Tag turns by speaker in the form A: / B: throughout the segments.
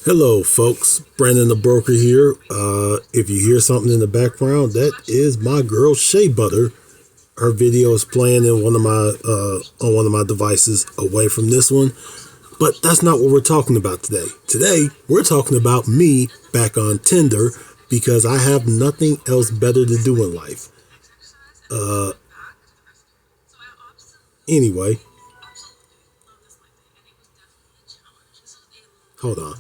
A: Hello, folks. Brandon the Broker here. If you hear something in the background, that is my girl Shea Butter. Her video is playing in one of my on one of my devices away from this one. But that's not what we're talking about today. Today, we're talking about me back on Tinder because I have nothing else better to do in life. Anyway, hold on.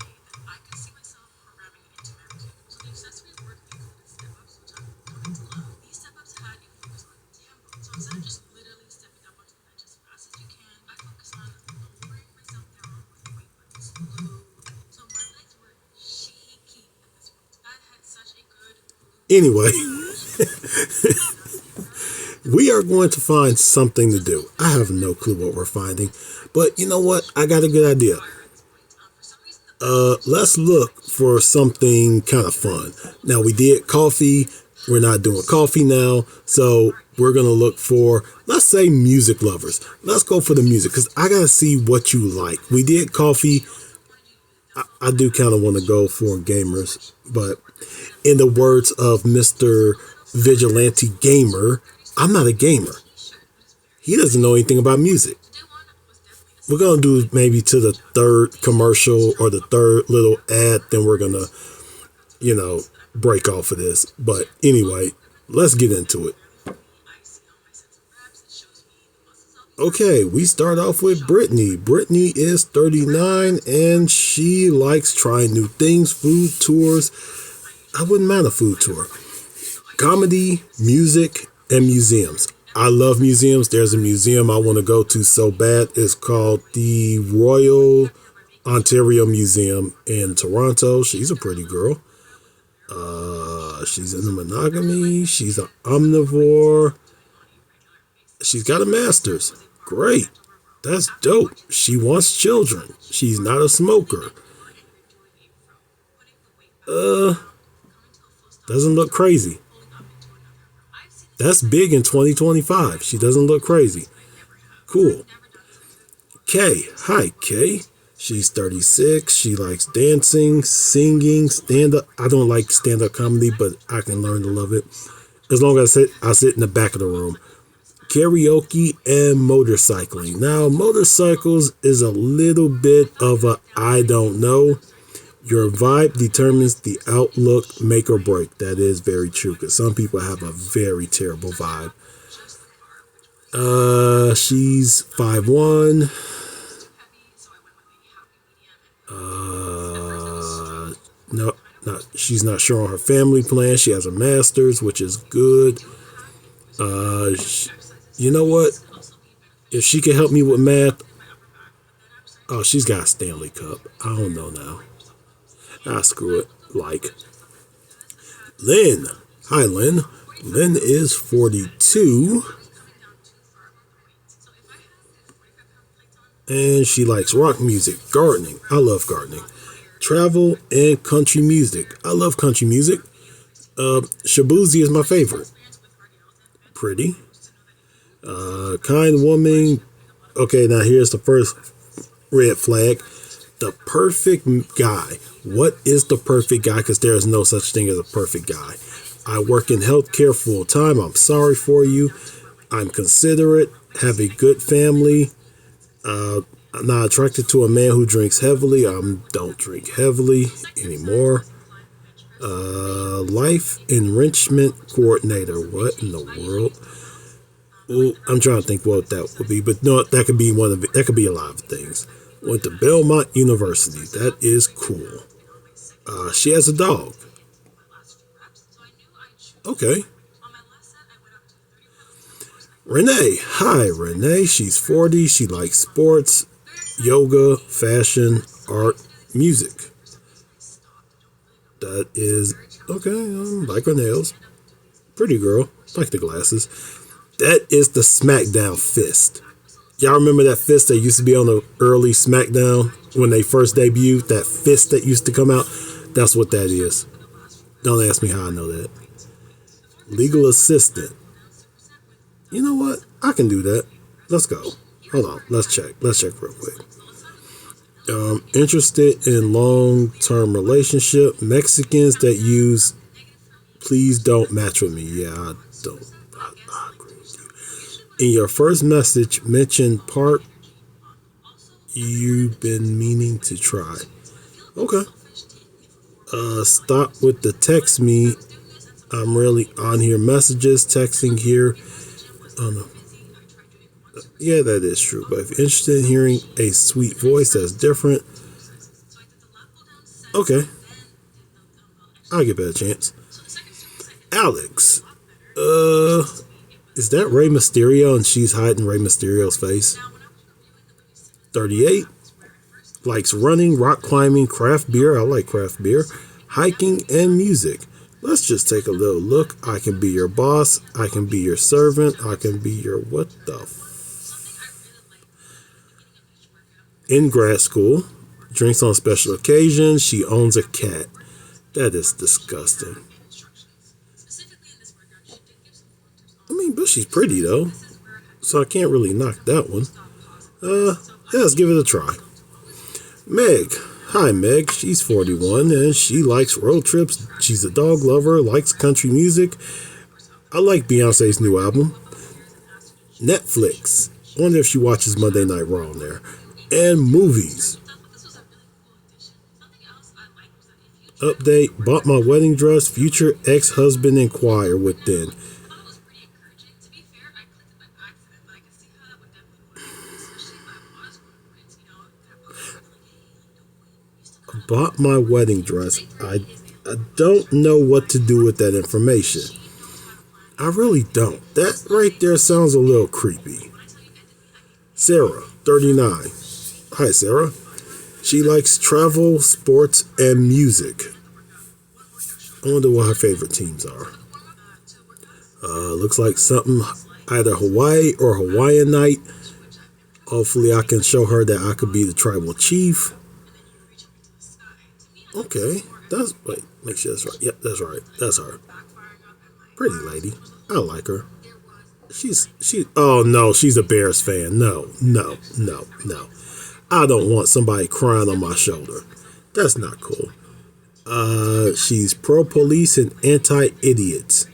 A: Anyway, we are going to find something to do. I have no clue what we're finding, but you know what? I got a good idea. Let's look for something kind of fun. Now, we did coffee. We're not doing coffee now, so we're gonna look for, let's say, music lovers. Let's go for the music because I gotta see what you like. We did coffee. I do kind of want to go for gamers, but in the words of Mr. Vigilante Gamer, I'm not a gamer. He doesn't know anything about music. We're going to do maybe to the third commercial or the third little ad, then we're going to, break off of this. But anyway, let's get into it. Okay, we start off with Brittany. Brittany is 39 and she likes trying new things, food tours. I wouldn't mind a food tour. Comedy, music, and museums. I love museums. There's a museum I want to go to so bad. It's called the Royal Ontario Museum in Toronto. She's a pretty girl. She's into monogamy. She's an omnivore. She's got a master's. Great. That's dope. She wants children. She's not a smoker. Doesn't look crazy. That's big in 2025. She doesn't look crazy. Cool. Kay. Hi, Kay. She's 36. She likes dancing, singing, stand-up. I don't like stand-up comedy, but I can learn to love it. As long as I sit in the back of the room. Karaoke and motorcycling. Now, motorcycles is a little bit of a I don't know. Your vibe determines the outlook, make or break. That is very true because some people have a very terrible vibe. She's 5'1". No, she's not sure on her family plan. She has a master's, which is good. You know what? If she can help me with math, oh, she's got a Stanley Cup. I don't know now. Screw it. Like. Lynn. Hi, Lynn. Lynn is 42. And she likes rock music, gardening. I love gardening. Travel and country music. I love country music. Shabuzi is my favorite. Pretty. Kind woman. Okay, now here's the first red flag. The perfect guy. What is the perfect guy? Because there is no such thing as a perfect guy. I work in healthcare full time. I'm sorry for you. I'm considerate. Have a good family. I'm not attracted to a man who drinks heavily. I don't drink heavily anymore. Life enrichment coordinator. What in the world? Well, I'm trying to think what that would be, but no, that could be one of it. That could be a lot of things. Went to Belmont University. That is cool. She has a dog. Okay. Renee. Hi, Renee. She's 40. She likes sports, yoga, fashion, art, music. That is okay. Like her nails. Pretty girl. Like the glasses. That is the SmackDown fist. Y'all remember that fist that used to be on the early SmackDown when they first debuted? That fist that used to come out? That's what that is. Don't ask me how I know that. Legal assistant. You know what? I can do that. Let's go. Hold on. Let's check. Let's check real quick. Interested in long-term relationship. Mexicans that use please don't match with me. Yeah, I don't. I agree with you. In your first message, mention part you've been meaning to try. Okay. Stop with the text me. I'm really on here. Messages, texting here. Oh no. Yeah, that is true. But if you're interested in hearing a sweet voice that's different, okay, I'll give it a chance. Alex, is that Rey Mysterio and she's hiding Rey Mysterio's face? 38. Likes running, rock climbing, craft beer. I like craft beer. Hiking and music. Let's just take a little look. I can be your boss. I can be your servant. I can be your what the in grad school. Drinks on special occasions. She owns a cat. That is disgusting. I mean, but she's pretty though. So I can't really knock that one. Yeah, let's give it a try. Meg. Hi, Meg. She's 41 and she likes road trips. She's a dog lover, likes country music. I like Beyonce's new album. Netflix. Wonder if she watches Monday Night Raw on there. And movies. Update. Bought my wedding dress. Future ex-husband inquire within. Bought my wedding dress. I don't know what to do with that information. I really don't. That right there sounds a little creepy. Sarah, 39. Hi, Sarah. She likes travel, sports, and music. I wonder what her favorite teams are. Looks like something either Hawaii or Hawaiian night. Hopefully I can show her that I could be the tribal chief. Okay, wait, make sure that's right. Yep, that's right. That's her. Pretty lady. I like her. Oh no, she's a Bears fan. No. I don't want somebody crying on my shoulder. That's not cool. She's pro-police and anti-idiots.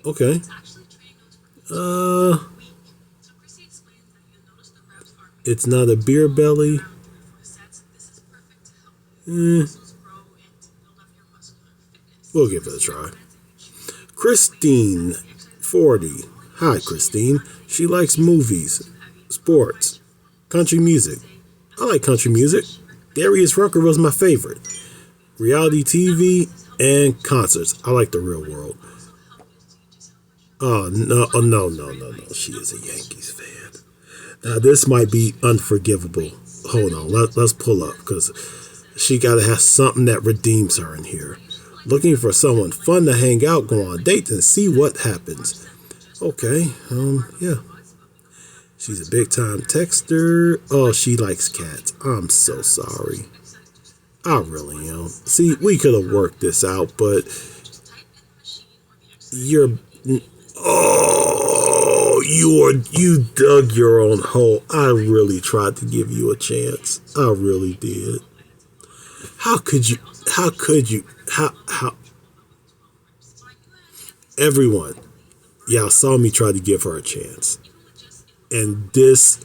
A: Okay. It's not a beer belly. We'll give it a try. Christine, 40. Hi, Christine. She likes movies, sports, country music. I like country music. Darius Rucker was my favorite. Reality TV and concerts. I like the real world. Oh, no. She is a Yankees fan. Now, this might be unforgivable. Hold on. Let's pull up because she got to have something that redeems her in here. Looking for someone fun to hang out, go on dates, and see what happens. Okay, yeah. She's a big-time texter. Oh, she likes cats. I'm so sorry. I really am. See, we could have worked this out, but you dug your own hole. I really tried to give you a chance. I really did. How could you? Everyone, y'all saw me try to give her a chance. And this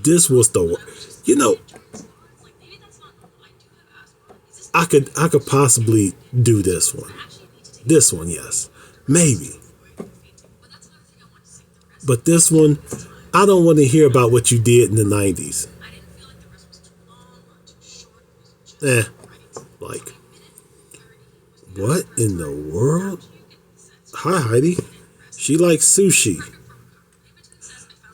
A: was the worst. You know, I could possibly do this one. This one, yes. Maybe. But this one, I don't want to hear about what you did in the 90s. Like, what in the world? Hi, Heidi. She likes sushi.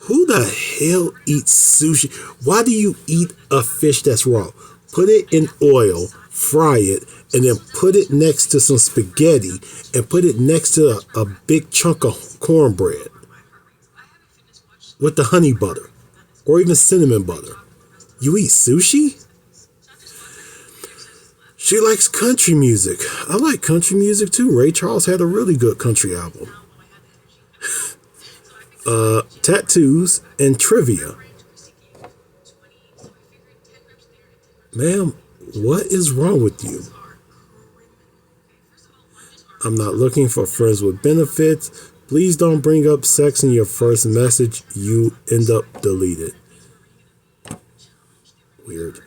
A: Who the hell eats sushi? Why do you eat a fish that's raw? Put it in oil, fry it, and then put it next to some spaghetti and put it next to a big chunk of cornbread with the honey butter or even cinnamon butter. You eat sushi? She likes country music. I like country music too. Ray Charles had a really good country album. Tattoos and trivia. Ma'am, what is wrong with you? I'm not looking for friends with benefits. Please don't bring up sex in your first message. You end up deleted. Weird.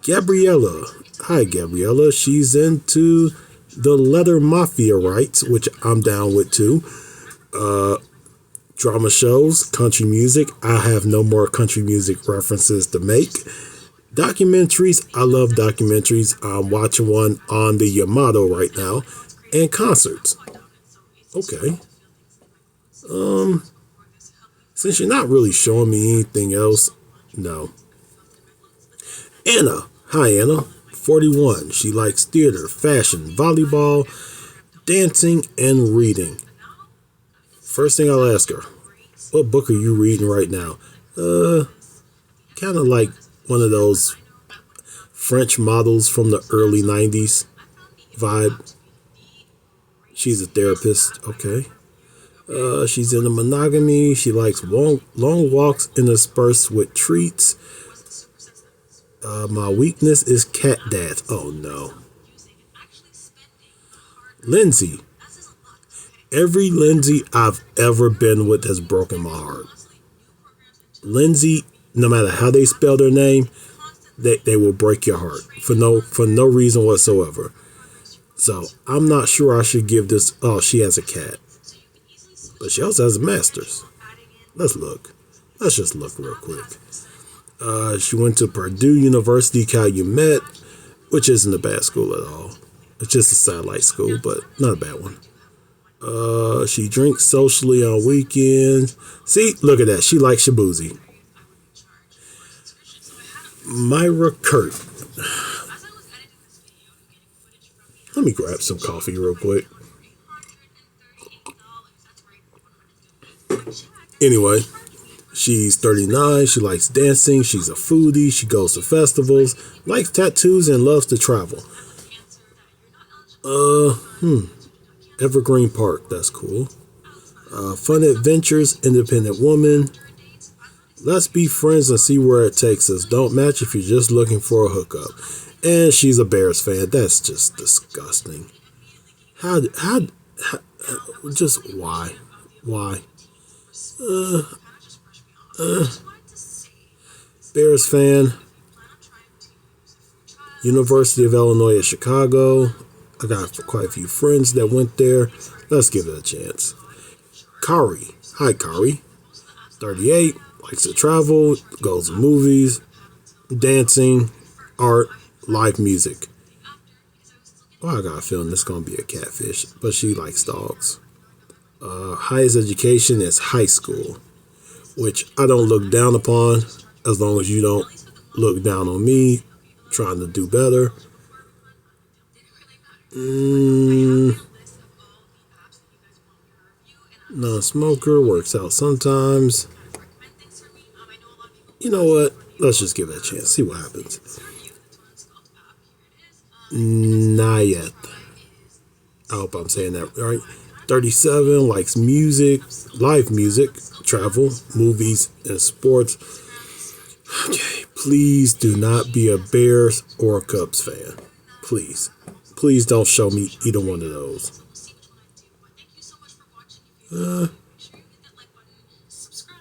A: Gabriella. Hi, Gabriella. She's into the leather mafia rights, which I'm down with too. Drama shows, country music. I have no more country music references to make. Documentaries. I love documentaries. I'm watching one on the Yamato right now. And concerts. Okay. Since you're not really showing me anything else, no. Anna. Hi, Anna. 41. She likes theater, fashion, volleyball, dancing, and reading. First thing I'll ask her, what book are you reading right now? Kind of like one of those French models from the early 90s vibe. She's a therapist. Okay. She's into monogamy. She likes long walks interspersed with treats. My weakness is cat dad. Oh no. Lindsay. Every Lindsay I've ever been with has broken my heart. Lindsay, no matter how they spell their name, they will break your heart for no reason whatsoever. So I'm not sure I should give this. Oh, she has a cat, but she also has a master's. Let's look. Let's just look real quick. She went to Purdue University, Calumet, which isn't a bad school at all. It's just a satellite school, but not a bad one. She drinks socially on weekends. See, look at that. She likes Shabuzi. Myra Kurt. Let me grab some coffee real quick. Anyway, she's 39. She likes dancing. She's a foodie. She goes to festivals, likes tattoos, and loves to travel. Evergreen Park. That's cool. Fun adventures. Independent woman. Let's be friends and see where it takes us. Don't match if you're just looking for a hookup. And she's a Bears fan. That's just disgusting. How just why? Why? Bears fan. University of Illinois at Chicago. I got quite a few friends that went there. Let's give it a chance. Kari. Hi, Kari. 38. Likes to travel. Goes to movies. Dancing. Art. Live music. Oh, I got a feeling this is going to be a catfish. But she likes dogs. Highest education is high school. Which I don't look down upon. As long as you don't look down on me. Trying to do better. Non-smoker. Works out sometimes. You know what? Let's just give it a chance. See what happens. Nayet. I hope I'm saying that right. 37. Likes music. Live music. Travel. Movies. And sports. Okay. Please do not be a Bears or a Cubs fan. Please. Please don't show me either one of those.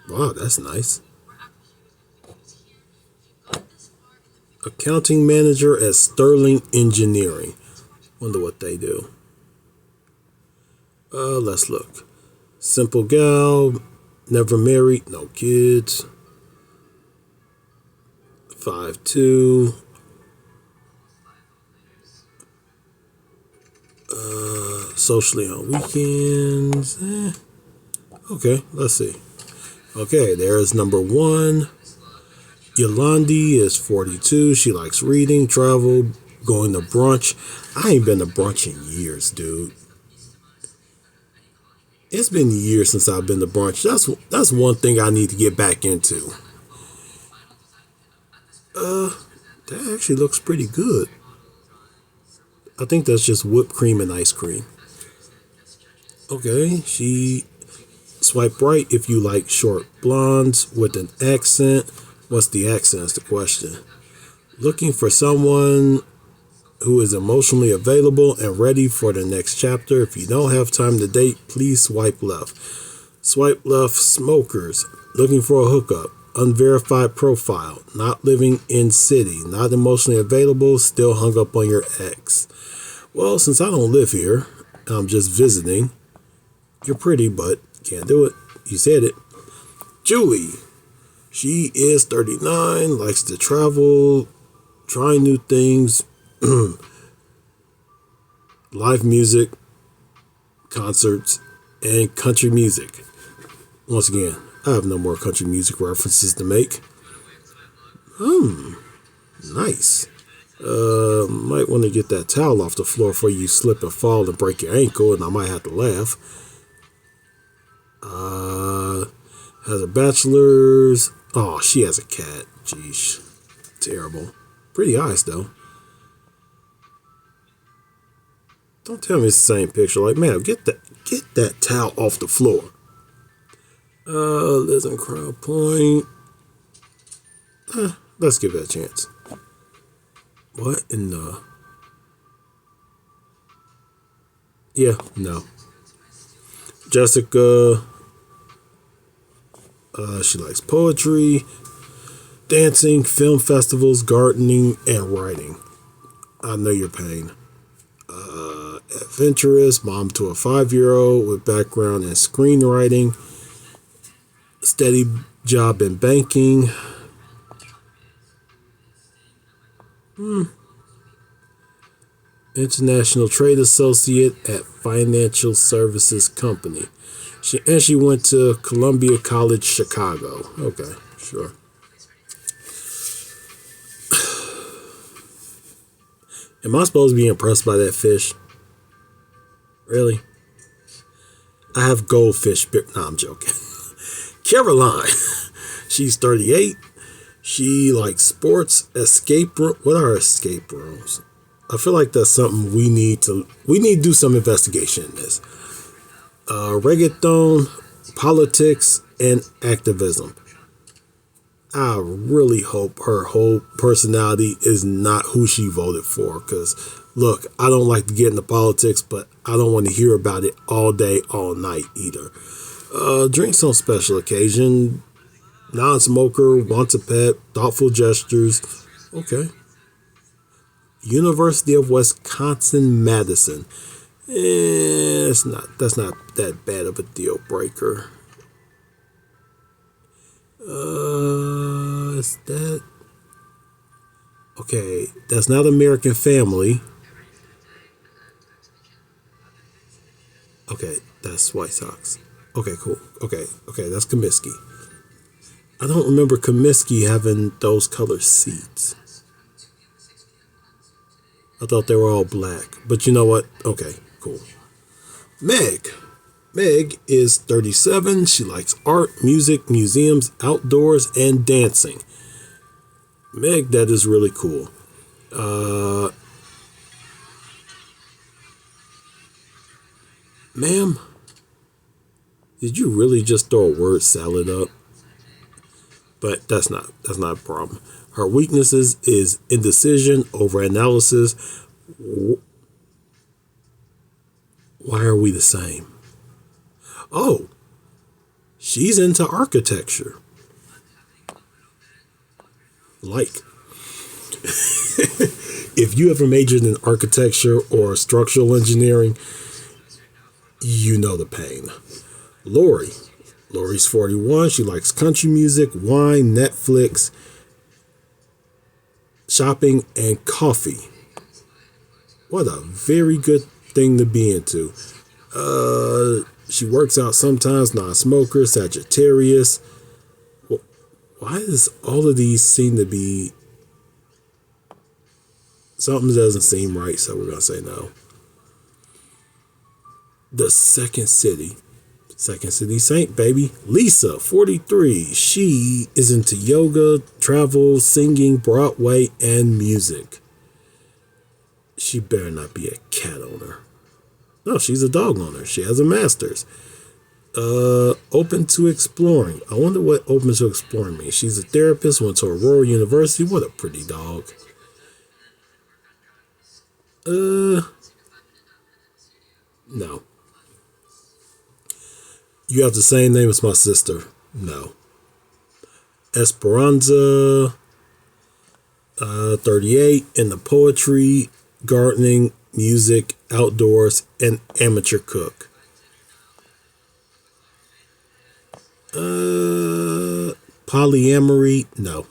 A: Wow, that's nice. Accounting manager at Sterling Engineering. Wonder what they do. Let's look. Simple gal. Never married. No kids. 5'2". Socially on weekends. Okay, let's see. Okay, there's number 1. Yolandi is 42. She likes reading, travel, going to brunch. I ain't been to brunch in years, dude. It's been years since I've been to brunch. That's one thing I need to get back into. That actually looks pretty good. I think that's just whipped cream and ice cream. Okay, she swipe right if you like short blondes with an accent. What's the accent is the question. Looking for someone who is emotionally available and ready for the next chapter. If you don't have time to date, please swipe left. Swipe left, smokers. Looking for a hookup. Unverified profile. Not living in city. Not emotionally available. Still hung up on your ex. Well, since I don't live here, I'm just visiting. You're pretty, but can't do it. You said it. Julie. She is 39, likes to travel, try new things, live music, concerts, and country music. Once again, I have no more country music references to make. Nice. Might want to get that towel off the floor before you slip and fall and break your ankle, and I might have to laugh. Has a bachelor's. Oh, she has a cat. Jeez. Terrible. Pretty eyes, though. Don't tell me it's the same picture. Like, man, get that towel off the floor. Lives in Crown Point. Let's give it a chance. What in the... Yeah, no. Jessica... she likes poetry, dancing, film festivals, gardening, and writing. I know your pain. Adventurous, mom to a 5-year-old with background in screenwriting, steady job in banking. International trade associate at financial services company. She went to Columbia College, Chicago. Okay, sure. Am I supposed to be impressed by that fish? Really? I have goldfish. No, I'm joking. Caroline. She's 38. She likes sports, escape room. What are escape rooms? I feel like that's something we need to do some investigation in this. Reggaeton, politics, and activism. I really hope her whole personality is not who she voted for. Because, look, I don't like to get into politics, but I don't want to hear about it all day, all night either. Drinks on special occasion. Non-smoker, wants a pet, thoughtful gestures. Okay. University of Wisconsin-Madison. That's not that bad of a deal breaker. Is that... Okay, that's not American Family. Okay, that's White Sox. Okay, cool. Okay, that's Comiskey. I don't remember Comiskey having those color seats. I thought they were all black. But you know what? Okay, cool. Meg. Meg is 37. She likes art, music, museums, outdoors, and dancing. Meg, that is really cool. Ma'am, did you really just throw a word salad up? But that's not a problem. Her weaknesses is indecision, overanalysis. Why are we the same? Oh, she's into architecture. Like, if you ever majored in architecture or structural engineering, you know the pain. Lori's 41. She likes country music, wine, Netflix, shopping, and coffee. What a very good thing to be into. She works out sometimes, non-smoker, Sagittarius. Why does all of these seem to be... Something doesn't seem right, so we're going to say no. The Second City Saint, baby. Lisa, 43. She is into yoga, travel, singing, Broadway, and music. She better not be a cat owner. No, she's a dog owner. She has a master's. Open to exploring. I wonder what open to exploring means. She's a therapist, went to Aurora University. What a pretty dog. Uh, no. You have the same name as my sister. No. Esperanza, 38, in the poetry, gardening, music, outdoors, and amateur cook. Polyamory, no.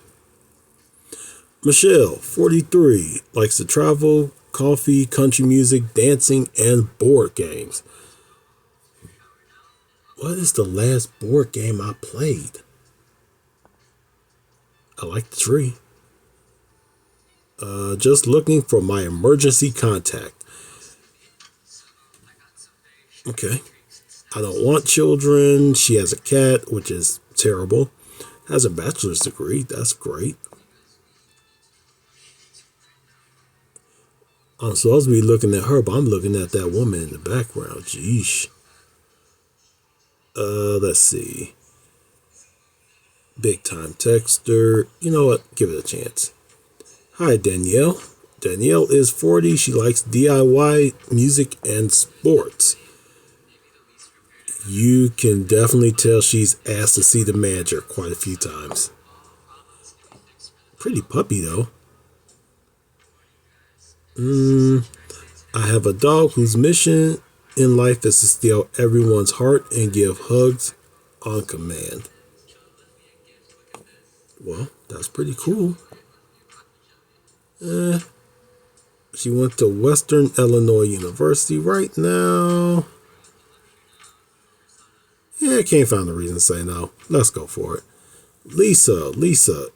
A: Michelle, 43, likes to travel, coffee, country music, dancing, and board games. What is the last board game I played? I like the tree. Just looking for my emergency contact. Okay. I don't want children. She has a cat, which is terrible. Has a bachelor's degree. That's great. I'm supposed to be looking at her, but I'm looking at that woman in the background. Jeesh. Let's see. Big time texter. You know what? Give it a chance. Hi, Danielle. Danielle is 40. She likes DIY, music, and sports. You can definitely tell she's asked to see the manager quite a few times. Pretty puppy, though. I have a dog whose mission in life is to steal everyone's heart and give hugs on command. Well, that's pretty cool. She went to Western Illinois University right now. Yeah, I can't find a reason to say no. Let's go for it. Lisa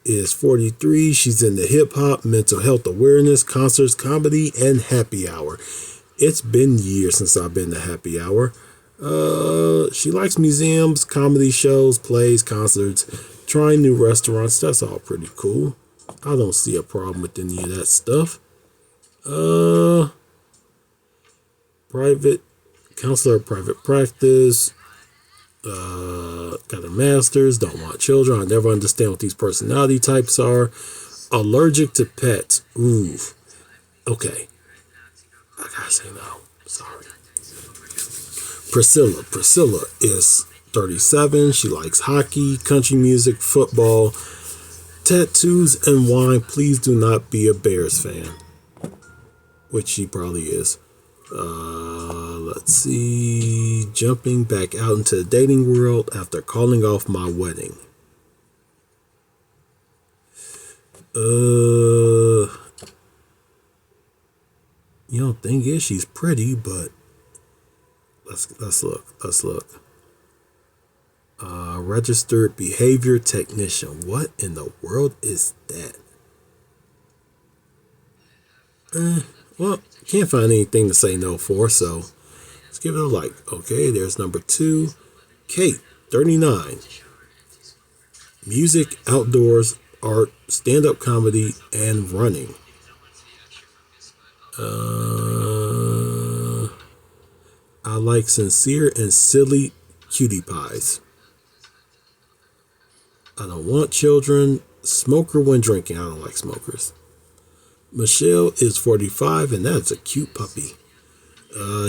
A: is 43. She's into hip hop, mental health awareness, concerts, comedy, and happy hour. It's been years since I've been to happy hour. She likes museums, comedy shows, plays, concerts, trying new restaurants. That's all pretty cool. I don't see a problem with any of that stuff. Private counselor, private practice. Got a master's, don't want children. I never understand what these personality types are. Allergic to pets. Ooh. Okay. I gotta say no. Sorry. Priscilla is 37. She likes hockey, country music, football, tattoos, and wine. Please do not be a Bears fan. Which she probably is. Let's see. Jumping back out into the dating world after calling off my wedding. You know, thing is, she's pretty, but let's look. Registered behavior technician. What in the world is that? Well, can't find anything to say no for, so let's give it a like. Okay, there's number 2. Kate, 39. Music, outdoors, art, stand-up comedy, and running. I like sincere and silly cutie pies. I don't want children. Smoker when drinking. I don't like smokers. Michelle is 45, and that's a cute puppy.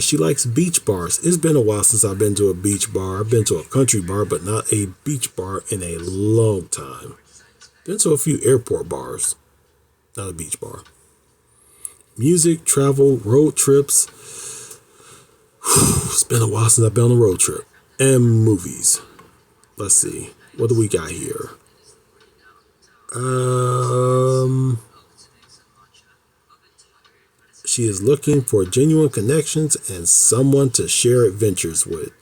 A: She likes beach bars. It's been a while since I've been to a beach bar. I've been to a country bar, but not a beach bar in a long time. Been to a few airport bars, not a beach bar. Music, travel, road trips. It's been a while since I've been on a road trip. And movies. Let's see. What do we got here? She is looking for genuine connections and someone to share adventures with.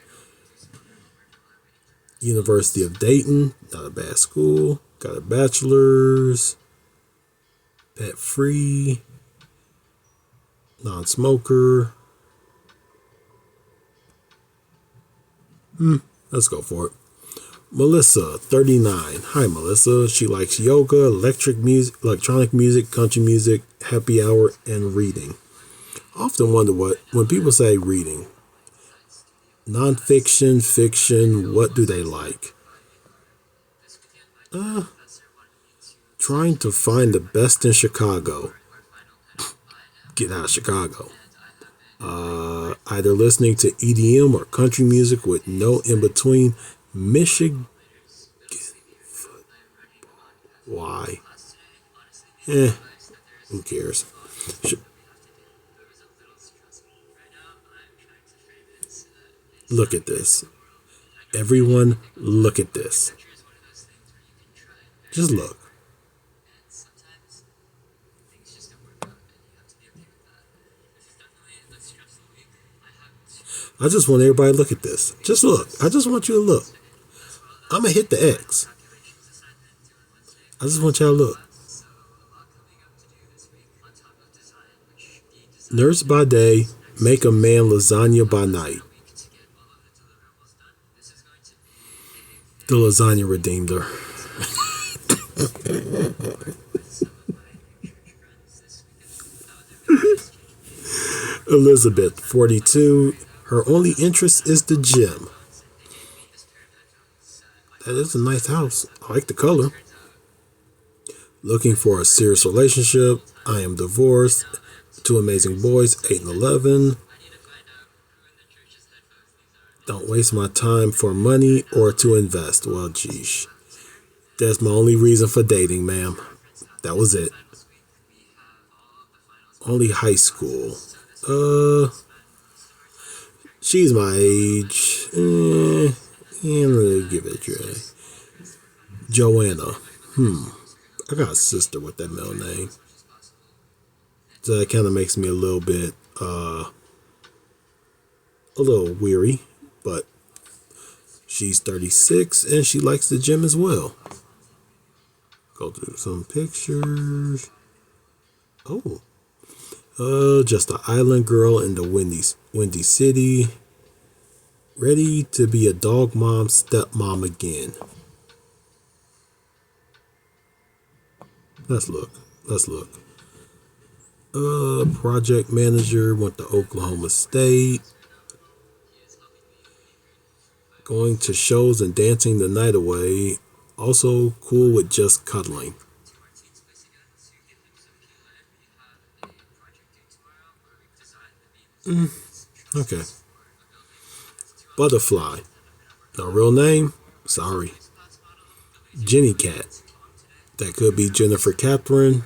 A: University of Dayton, not a bad school. Got a bachelor's. Pet free. Non-smoker. Let's go for it. Melissa, 39. Hi, Melissa. She likes yoga, electronic music, country music, happy hour, and reading. I often wonder when people say reading, nonfiction, fiction, what do they like? Trying to find the best in Chicago. Get out of Chicago. Either listening to EDM or country music with no in between. Michigan. Why? Eh, who cares? Sh- Look at this. Everyone, look at this. Just look. I just want everybody to look at this. Just look. I just want you to look. I'm going to hit the X. I just want y'all to look. Nurse by day, make a man lasagna by night. The lasagna redeemed her. Elizabeth, 42. Her only interest is the gym. That is a nice house. I like the color. Looking for a serious relationship. I am divorced. Two amazing boys, 8 and 11. Don't waste my time for money or to invest. Well, geesh. That's my only reason for dating, ma'am. That was it. Only high school. She's my age. Give it a try. Joanna. I got a sister with that middle name. So that kind of makes me a little weary, but she's 36 and she likes the gym as well. Go through some pictures. Oh, just an island girl in the windy city, ready to be a dog mom, stepmom again. Let's look. Project manager, went to Oklahoma State. Going to shows and dancing the night away. Also cool with just cuddling. Okay. Butterfly. No real name? Sorry. Jenny Cat. That could be Jennifer Catherine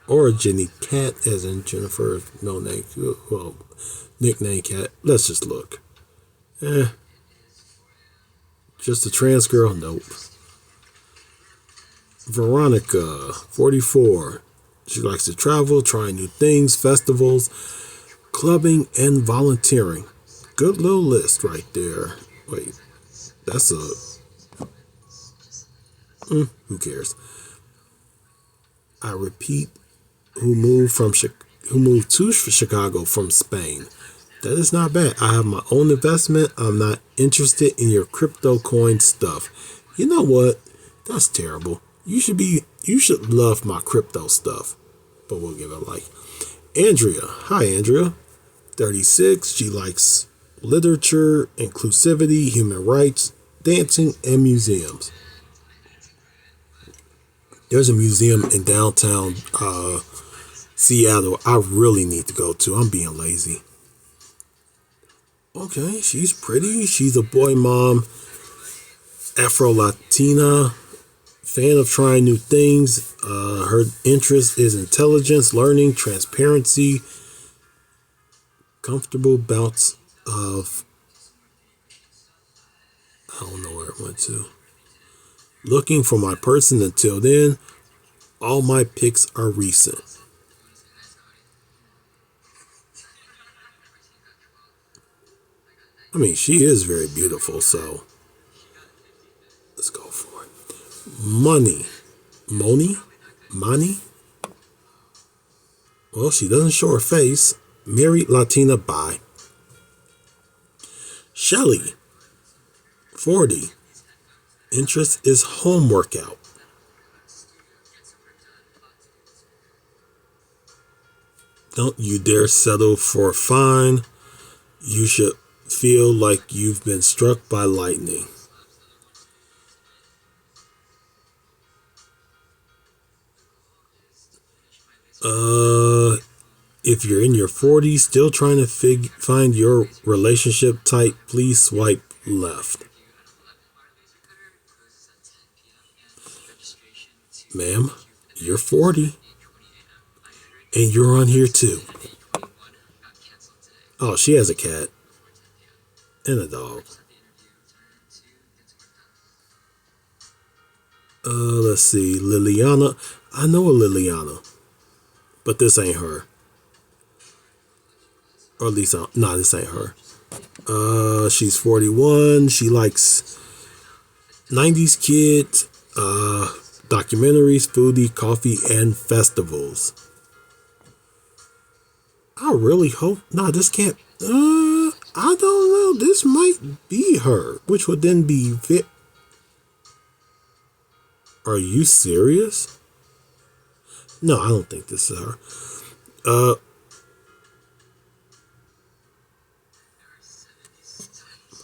A: or Jenny Cat, as in Jennifer's no name. Well, nickname Cat. Let's just look. Just a trans girl? Nope. Veronica, 44. She likes to travel, try new things, festivals, clubbing, and volunteering. Good little list right there. Wait, that's who cares? I repeat, who moved to Chicago from Spain. That is not bad. I have my own investment. I'm not interested in your crypto coin stuff. You know what? That's terrible. You should love my crypto stuff. But we'll give it a like. Andrea. Hi, Andrea. 36. She likes literature, inclusivity, human rights, dancing, and museums. There's a museum in downtown Seattle I really need to go to. I'm being lazy. Okay, she's pretty. She's a boy mom, Afro Latina, fan of trying new things. Her interest is intelligence, learning, transparency, comfortable bouts of, I don't know where it went to. Looking for my person until then. All my picks are recent. I mean, she is very beautiful, so let's go for it. Money. Moni? Money? Well, she doesn't show her face. Married Latina bi. Shelly, 40. Interest is home workout. Don't you dare settle for fine. You should feel like you've been struck by lightning. If you're in your 40s still trying to find your relationship type, please swipe left. Ma'am, you're 40 and you're on here too. Oh, she has a cat and a dog. Let's see. Liliana. I know a Liliana, but this ain't her. Or at least, no, this ain't her. She's 41. She likes 90s kids, documentaries, foodie, coffee, and festivals. I really hope. Nah, this can't. I don't know. This might be her, which would then be fit. Are you serious? No, I don't think this is her.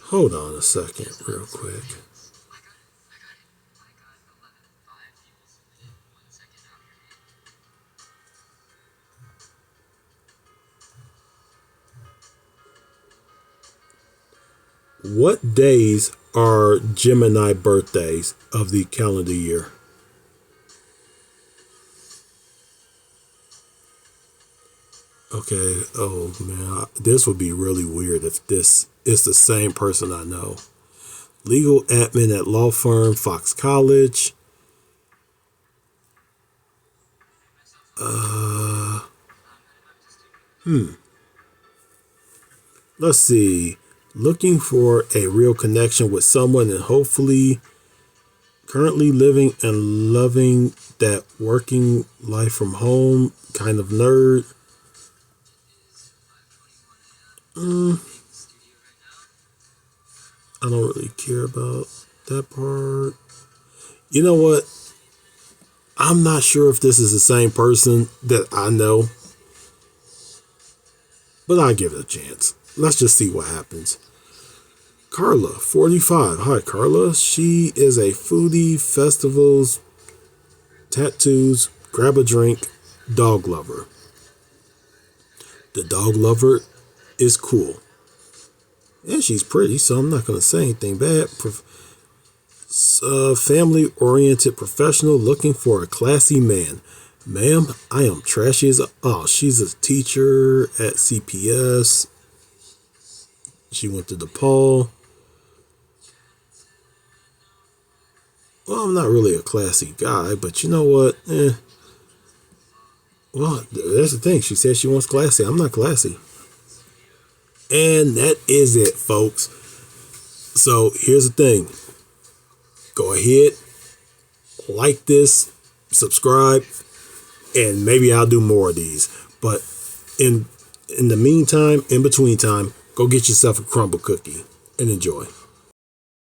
A: Hold on a second, real quick. What days are Gemini birthdays of the calendar year? Okay, oh man, this would be really weird if this is the same person I know. Legal admin at law firm, Fox College. Let's see. Looking for a real connection with someone and hopefully currently living and loving that working life from home kind of nerd. I don't really care about that part. You know what? I'm not sure if this is the same person that I know, but I'll give it a chance. Let's just see what happens. Carla, 45. Hi, Carla. She is a foodie, festivals, tattoos, grab a drink, dog lover. The dog lover is cool. And she's pretty, so I'm not going to say anything bad. Family-oriented professional looking for a classy man. Ma'am, I am trashy as a... Oh, she's a teacher at CPS. She went to DePaul. Well, I'm not really a classy guy, but you know what? Well, that's the thing. She said she wants classy. I'm not classy. And that is it, folks. So here's the thing. Go ahead, like this, subscribe, and maybe I'll do more of these. But in the meantime, in between time, go get yourself a crumble cookie and enjoy.